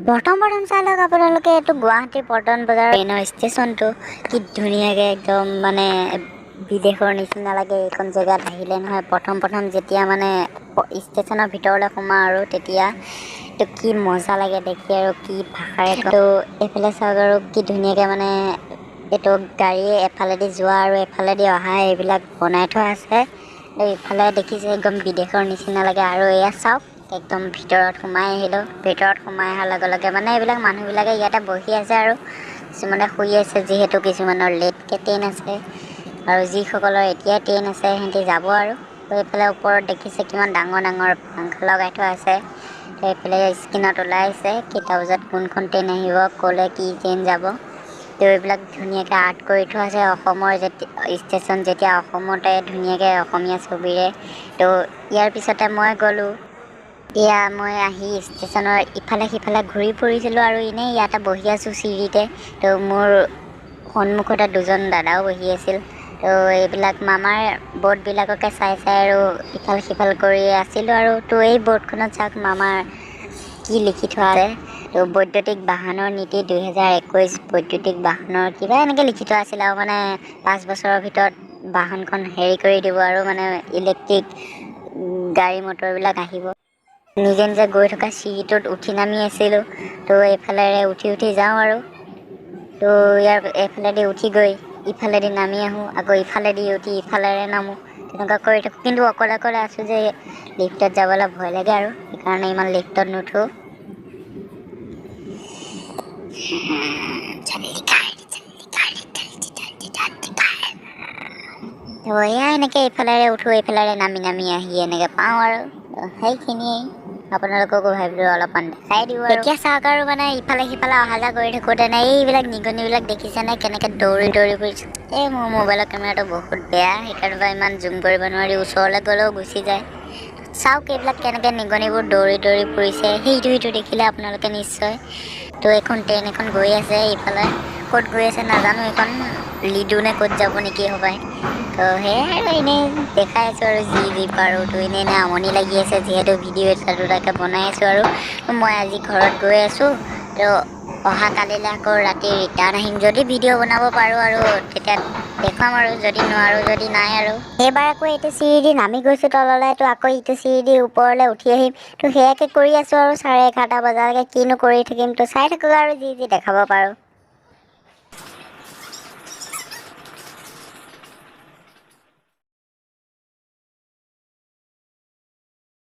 প্ৰথম চাই লওক আপোনালোকে এইটো গুৱাহাটী পল্টন বজাৰৰ ট্ৰেইনৰ ষ্টেচনটো কি ধুনীয়াকৈ একদম মানে বিদেশৰ নিচিনা লাগে। এইখন জেগাত আহিলে নহয় প্ৰথম যেতিয়া মানে ষ্টেচনৰ ভিতৰলৈ সোমাওঁ আৰু তেতিয়া তো কি মজা লাগে দেখি আৰু কি ভাষাৰে তো এইফালে চাওক আৰু কি ধুনীয়াকৈ মানে এইটো গাড়ীয়ে এফালেদি যোৱা আৰু এফালেদি অহা এইবিলাক বনাই থোৱা আছে। ইফালে দেখিছে একদম বিদেশৰ নিচিনা লাগে। আৰু এয়া চাওক একদম ভিতৰত সোমাই আহিলোঁ। ভিতৰত সোমাই অহাৰ লগে লগে মানে এইবিলাক মানুহবিলাকে ইয়াতে বহি আছে আৰু কিছুমানে শুই আছে, যিহেতু কিছুমানৰ লেটকৈ ট্ৰেইন আছে আৰু যিসকলৰ এতিয়া ট্ৰেইন আছে সিহঁতি যাব। আৰু এইফালে ওপৰত দেখিছে কিমান ডাঙৰ ডাঙৰ পাংখা লগাই থোৱা আছে। তো এইফালে স্ক্ৰীণত ওলাইছে কেইটা বজাত কোনখন ট্ৰেইন আহিব, ক'লে কি ট্ৰেইন যাব। তো এইবিলাক ধুনীয়াকৈ আৰ্ট কৰি থোৱা আছে অসমৰ ষ্টেচন যেতিয়া অসমতে ধুনীয়াকৈ অসমীয়া ছবিৰে। তো ইয়াৰ পিছতে মই গ'লোঁ। এতিয়া মই আহি ষ্টেচনৰ ইফালে সিফালে ঘূৰি ফুৰিছিলোঁ আৰু এনেই ইয়াতে বহি আছোঁ চিৰিতে। তো মোৰ সন্মুখতে দুজন দাদাও বহি আছিল। তো এইবিলাক মামাৰ বৰ্ডবিলাককে চাই আৰু ইফাল সিফাল কৰি আছিলোঁ। আৰু তো এই বৰ্ডখনত চাওক মামাৰ কি লিখি থোৱা আছে। তো বৈদ্যুতিক বাহনৰ নীতি 2021 বৈদ্যুতিক বাহনৰ কিবা এনেকৈ লিখি থোৱা আছিল। আৰু মানে 5 বছৰৰ ভিতৰত বাহনখন হেৰি কৰি দিব আৰু মানে ইলেক্ট্ৰিক গাড়ী মটৰবিলাক আহিব। নিজে নিজে গৈ থকা চিৰিটোত উঠি নামি আছিলোঁ। তো এইফালেৰে উঠি যাওঁ আৰু তো ইয়াৰ এইফালেদি উঠি গৈ ইফালেদি নামি আহোঁ, আকৌ ইফালেদি উঠি ইফালেৰে নামোঁ। তেনেকুৱা কৰি থাকোঁ। কিন্তু অকলে অকলে আছোঁ যে লিফ্টত যাবলৈ ভয় লাগে আৰু সেইকাৰণে ইমান লিফ্টত নুঠোঁ। তো এয়া এনেকৈ এইফালেৰে উঠোঁ, এইফালেৰে নামি আহি এনেকৈ পাওঁ আৰু সেইখিনিয়েই আপোনালোককো ভাবিলোঁ অলপমান দেখাই দিওঁ। এতিয়া চাওক আৰু মানে ইফালে সিফালে অহা যোৱা কৰি থাকোঁতেনে এইবিলাক নিগনিবিলাক দেখিছেনে কেনেকৈ দৌৰি ফুৰিছে। এই মোৰ মোবাইলৰ কেমেৰাটো বহুত বেয়া, সেইকাৰণে ইমান জুম কৰিব নোৱাৰি, ওচৰলৈ গ'লেও গুচি যায়। চাওক এইবিলাক কেনেকৈ নিগনিবোৰ দৌৰি ফুৰিছে। সেইটো দেখিলে আপোনালোকে নিশ্চয়। তো এইখন ট্ৰেইন এখন গৈ আছে ইফালে, ক'ত গৈ আছে নাজানো, এইখন লিডু নে ক'ত যাব নেকি হ'বাই। তো সেয়াই আৰু এনেই দেখাই আছোঁ আৰু যি পাৰোঁ। তো এনেই আমনি লাগি আছে, যিহেতু ভিডিঅ' এটা দুটাকৈ বনাই আছোঁ। আৰু মই আজি ঘৰত গৈ আছোঁ। তো অহা কালিলৈ আকৌ ৰাতি ৰিটাৰ্ণ আহিম। যদি ভিডিঅ' বনাব পাৰোঁ আৰু তেতিয়া দেখুৱাম, আৰু যদি নোৱাৰোঁ, যদি নাই আৰু এইবাৰ আকৌ এইটো চিৰি নামি গৈছোঁ তললৈ। তো আকৌ ইটো চিৰি ওপৰলৈ উঠি আহিম। তো সেয়াকৈ কৰি আছোঁ আৰু 11:30 বজালৈকে কিনো কৰি থাকিম। তো চাই থাকক আৰু যি দেখাব পাৰোঁ।